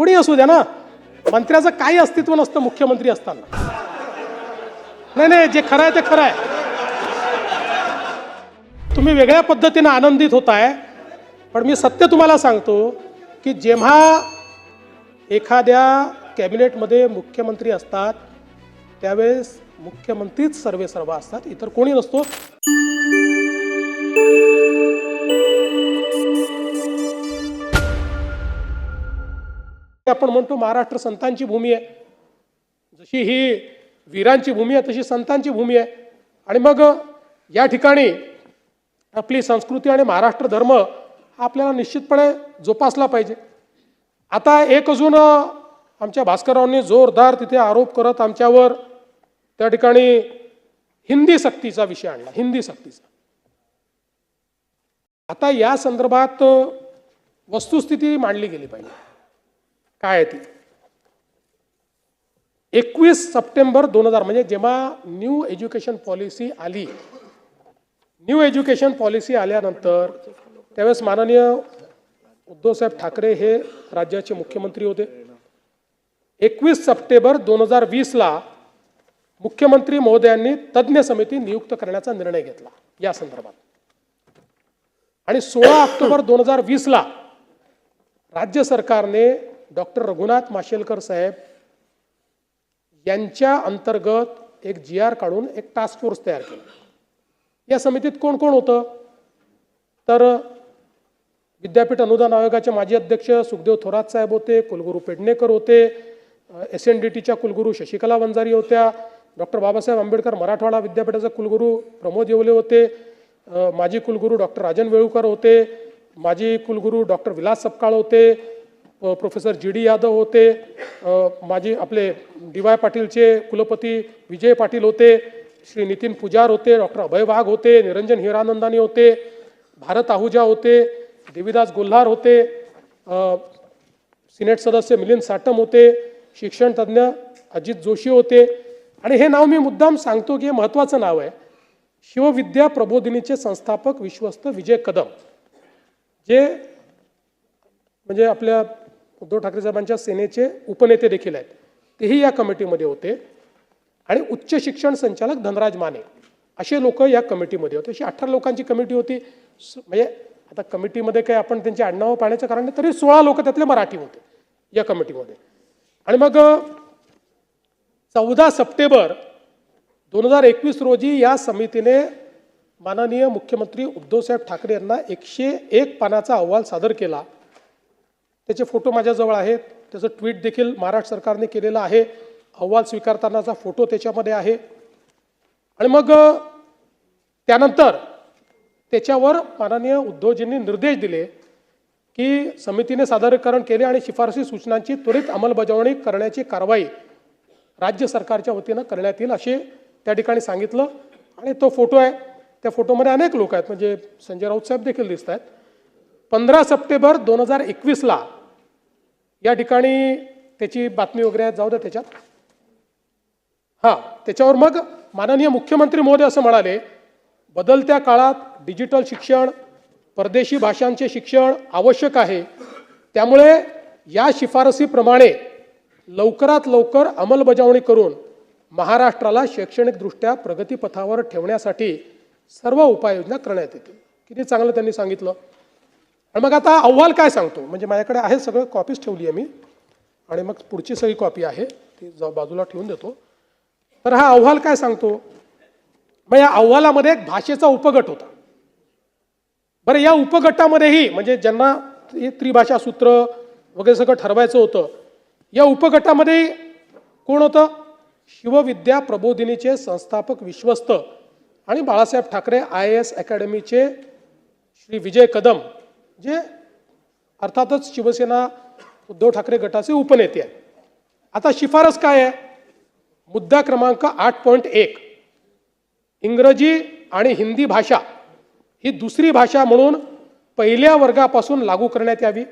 कोणी असू द्या ना, मंत्र्याचं काही अस्तित्व नसतं मुख्यमंत्री असताना. नाही, जे खरं आहे ते खरं आहे. तुम्ही वेगळ्या पद्धतीने आनंदित होताय, पण मी सत्य तुम्हाला सांगतो की जेव्हा एखाद्या कॅबिनेटमध्ये मुख्यमंत्री असतात त्यावेळेस मुख्यमंत्रीच सर्वेसर्वा असतात, इतर कोणी नसतो. आपण म्हणतो महाराष्ट्र संतांची भूमी आहे. जशी ही वीरांची भूमी आहे तशी संतांची भूमी आहे. आणि मग या ठिकाणी आपली संस्कृती आणि महाराष्ट्र धर्म हा आपल्याला निश्चितपणे जोपासला पाहिजे. आता एक अजून आमच्या भास्कररावांनी जोरदार तिथे आरोप करत आमच्यावर त्या ठिकाणी हिंदी सक्तीचा विषय आणला. हिंदी सक्तीचा. आता या संदर्भात वस्तुस्थिती मांडली गेली पाहिजे. काय आहे ती? 21 सप्टेंबर 2000 म्हणजे जेव्हा न्यू एज्युकेशन पॉलिसी आली, न्यू एज्युकेशन पॉलिसी आल्यानंतर त्यावेळेस माननीय उद्धवसाहेब ठाकरे हे राज्याचे मुख्यमंत्री होते. 21 सप्टेंबर 2020ला मुख्यमंत्री महोदयांनी तज्ज्ञ समिती नियुक्त करण्याचा निर्णय घेतला या संदर्भात. आणि 16 ऑक्टोबर 2020ला राज्य सरकारने डॉक्टर रघुनाथ माशेलकर साहेब यांच्या अंतर्गत एक GR काढून एक टास्क फोर्स तयार केला. या समितीत कोण कोण होतं? तर विद्यापीठ अनुदान आयोगाचे माजी अध्यक्ष सुखदेव थोरात साहेब होते, कुलगुरू पेडणेकर होते, SNDTच्या कुलगुरू शशिकला वंजारी होत्या, डॉक्टर बाबासाहेब आंबेडकर मराठवाडा विद्यापीठाचे कुलगुरू प्रमोद येवले होते, माजी कुलगुरू डॉक्टर राजन वेळुकर होते, माजी कुलगुरू डॉक्टर विलास सपकाळ होते, प्रोफेसर GD यादव होते, माजी आपले DY पाटीलचे कुलपती विजय पाटील होते, श्री नितीन पुजार होते, डॉक्टर अभय वाघ होते, निरंजन हिरानंदानी होते, भारत आहुजा होते, देवीदास गोल्हार होते, सिनेट सदस्य मिलिंद साटम होते, शिक्षण तज्ज्ञ अजित जोशी होते. आणि हे नाव मी मुद्दाम सांगतो की हे महत्त्वाचं नाव आहे. शिवविद्या प्रबोधिनीचे संस्थापक विश्वस्त विजय कदम, जे म्हणजे आपल्या उद्धव ठाकरे साहेबांच्या सेनेचे उपनेते देखील आहेत, तेही या कमिटीमध्ये होते. आणि उच्च शिक्षण संचालक धनराज माने असे लोक या कमिटीमध्ये होते. अशी 18 लोकांची कमिटी होती. म्हणजे आता कमिटीमध्ये काही आपण त्यांची आडनावं पाहण्याचं कारण नाही, तरी 16 लोक त्यातले मराठी होते या कमिटीमध्ये. आणि मग 14 सप्टेंबर 2021 रोजी या समितीने माननीय मुख्यमंत्री उद्धवसाहेब ठाकरे यांना 101 पानाचा अहवाल सादर केला. त्याचे फोटो माझ्याजवळ आहेत. त्याचं ट्विट देखील महाराष्ट्र सरकारने केलेलं आहे. अहवाल स्वीकारतानाचा फोटो त्याच्यामध्ये आहे. आणि मग त्यानंतर त्याच्यावर माननीय उद्धवजींनी निर्देश दिले की समितीने सादरीकरण केले आणि शिफारसी सूचनांची त्वरित अंमलबजावणी करण्याची कारवाई राज्य सरकारच्या वतीनं करण्यात येईल असे त्या ठिकाणी सांगितलं. आणि तो फोटो आहे. त्या फोटोमध्ये अनेक लोक आहेत, म्हणजे संजय राऊत साहेब देखील दिसत आहेत. 15 सप्टेंबर 2021ला या ठिकाणी त्याची बातमी वगैरे जाऊ द्या त्याच्यात. त्याच्यावर मग माननीय मुख्यमंत्री महोदय असं म्हणाले, बदलत्या काळात डिजिटल शिक्षण, परदेशी भाषांचे शिक्षण आवश्यक आहे. त्यामुळे या शिफारसीप्रमाणे लवकरात लवकर अंमलबजावणी करून महाराष्ट्राला शैक्षणिकदृष्ट्या प्रगतीपथावर ठेवण्यासाठी सर्व उपाययोजना करण्यात येतील. किती चांगलं त्यांनी सांगितलं. आणि मग आता अहवाल काय सांगतो, म्हणजे माझ्याकडे आहे सगळं, कॉपीज ठेवली आहे मी, आणि मग पुढची सगळी कॉपी आहे ती बाजूला ठेवून देतो. तर हा अहवाल काय सांगतो? मग या अहवालामध्ये एक भाषेचा उपगट होता. बरं, या उपगटामध्येही म्हणजे ज्यांना त्रिभाषा सूत्र वगैरे सगळं ठरवायचं होतं, या उपगटामध्ये कोण होतं? शिवविद्या प्रबोधिनीचे संस्थापक विश्वस्त आणि बाळासाहेब ठाकरे IAS अकॅडमीचे श्री विजय कदम, जे अर्थातच शिवसेना उद्धव ठाकरे गटाचे उपनेते आहेत. आता शिफारस काय आहे? मुद्दा क्रमांक 8.1 इंग्रजी आणि हिंदी भाषा ही दुसरी भाषा म्हणून पहिल्या वर्गापासून लागू करण्यात यावी.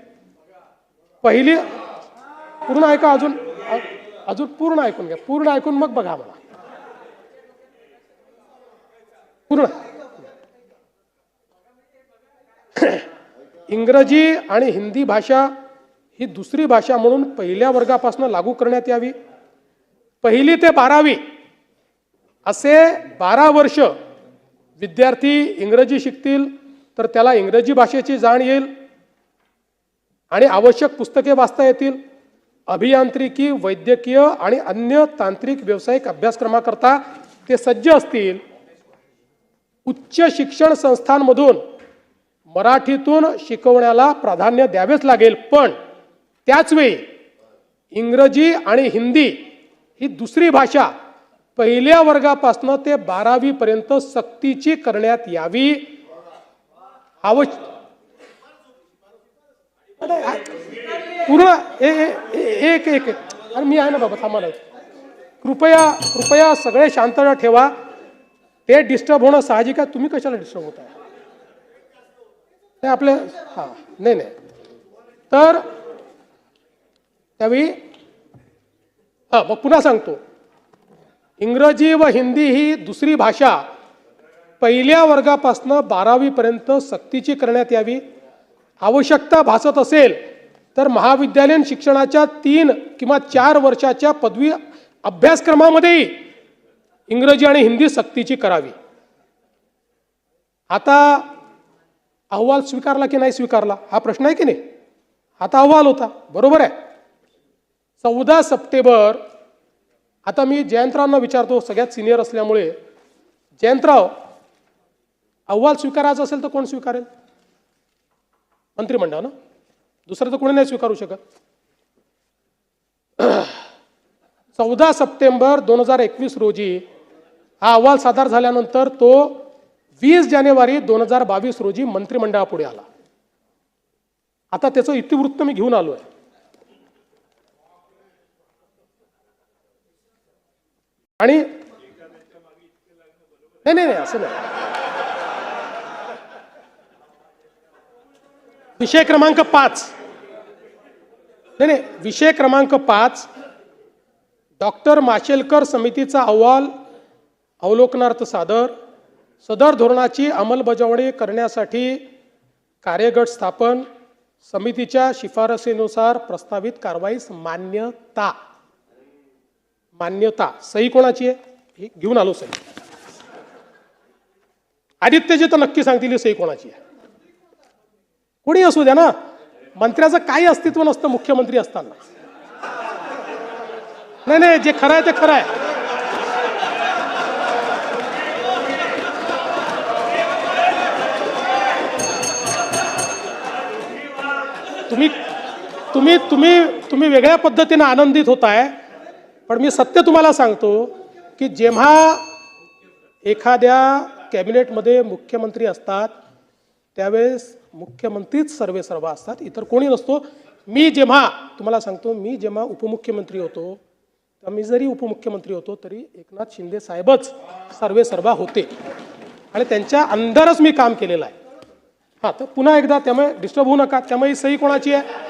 पहिली पूर्ण ऐका, अजून पूर्ण ऐकून घ्या. पूर्ण ऐकून मग बघा मला पूर्ण. इंग्रजी आणि हिंदी भाषा ही दुसरी भाषा म्हणून पहिल्या वर्गापासून लागू करण्यात यावी. 1ली ते 12वी असे 12 वर्ष विद्यार्थी इंग्रजी शिकतील तर त्याला इंग्रजी भाषेची जाण येईल आणि आवश्यक पुस्तके वाचता येतील. अभियांत्रिकी, वैद्यकीय आणि अन्य तांत्रिक व्यावसायिक अभ्यासक्रमाकरता ते सज्ज असतील. उच्च शिक्षण संस्थांमधून मराठीतून शिकवण्याला प्राधान्य द्यावेच लागेल, पण त्याचवेळी इंग्रजी आणि हिंदी ही दुसरी भाषा पहिल्या वर्गापासून ते 12वी पर्यंत सक्तीची करण्यात यावी. पूर्ण एक एक आणि मी आहे ना बाबा, थांबा नाही. कृपया सगळे शांत ठेवा. ते डिस्टर्ब होणं साहजिक आहे. तुम्ही कशाला डिस्टर्ब होताय? नाही आपले हां नाही तर त्यावेळी मग पुन्हा सांगतो, इंग्रजी व हिंदी ही दुसरी भाषा पहिल्या वर्गापासून 12वी पर्यंत सक्तीची करण्यात यावी. आवश्यकता भासत असेल तर महाविद्यालयीन शिक्षणाच्या 3 किंवा 4 वर्षाच्या पदवी अभ्यासक्रमामध्येही इंग्रजी आणि हिंदी सक्तीची करावी. आता अहवाल स्वीकारला की नाही स्वीकारला हा प्रश्न आहे की नाही? आता अहवाल होता, बरोबर आहे. 14 सप्टेंबर. आता मी जयंतरावांना विचारतो, सगळ्यात सिनियर असल्यामुळे. जयंतराव, अहवाल स्वीकारायचा असेल तर कोण स्वीकारेल? मंत्रिमंडळ ना, दुसरं तर कोणी नाही स्वीकारू शकत. 14 सप्टेंबर 2021 रोजी हा अहवाल सादर झाल्यानंतर तो 20 जानेवारी 2022 रोजी मंत्रिमंडळापुढे आला. आता त्याचं इतिवृत्त मी घेऊन आलो आहे. आणि नाही असं नाही. विषय क्रमांक 5 विषय क्रमांक 5 डॉक्टर माशेलकर समितीचा अहवाल अवलोकनार्थ सादर. सदर धोरणाची अंमलबजावणी करण्यासाठी कार्यगट स्थापन. समितीच्या शिफारसीनुसार प्रस्तावित कारवाईस मान्यता. सही कोणाची आहे? ही घेऊन आलो सही. आदित्यजी तर नक्की सांगतील सही कोणाची आहे. कोणी असू द्या ना, मंत्र्याचं काही अस्तित्व नसतं मुख्यमंत्री असताना. नाही जे खरं आहे ते खरं आहे. तुम्ही वेगळ्या पद्धतीने आनंदित होताय, पण मी सत्य तुम्हाला सांगतो की जेव्हा एखाद्या कॅबिनेटमध्ये मुख्यमंत्री असतात त्यावेळेस मुख्यमंत्रीच सर्वेसर्वा असतात, इतर कोणी नसतो. मी जेव्हा उपमुख्यमंत्री होतो, तेव्हा मी जरी उपमुख्यमंत्री होतो तरी एकनाथ शिंदे साहेबच सर्वेसर्वा होते आणि त्यांच्या अंडरच मी काम केलेलं आहे. तर पुन्हा एकदा त्यामुळे डिस्टर्ब होऊ नका. त्यामुळे सही कोणाची आहे?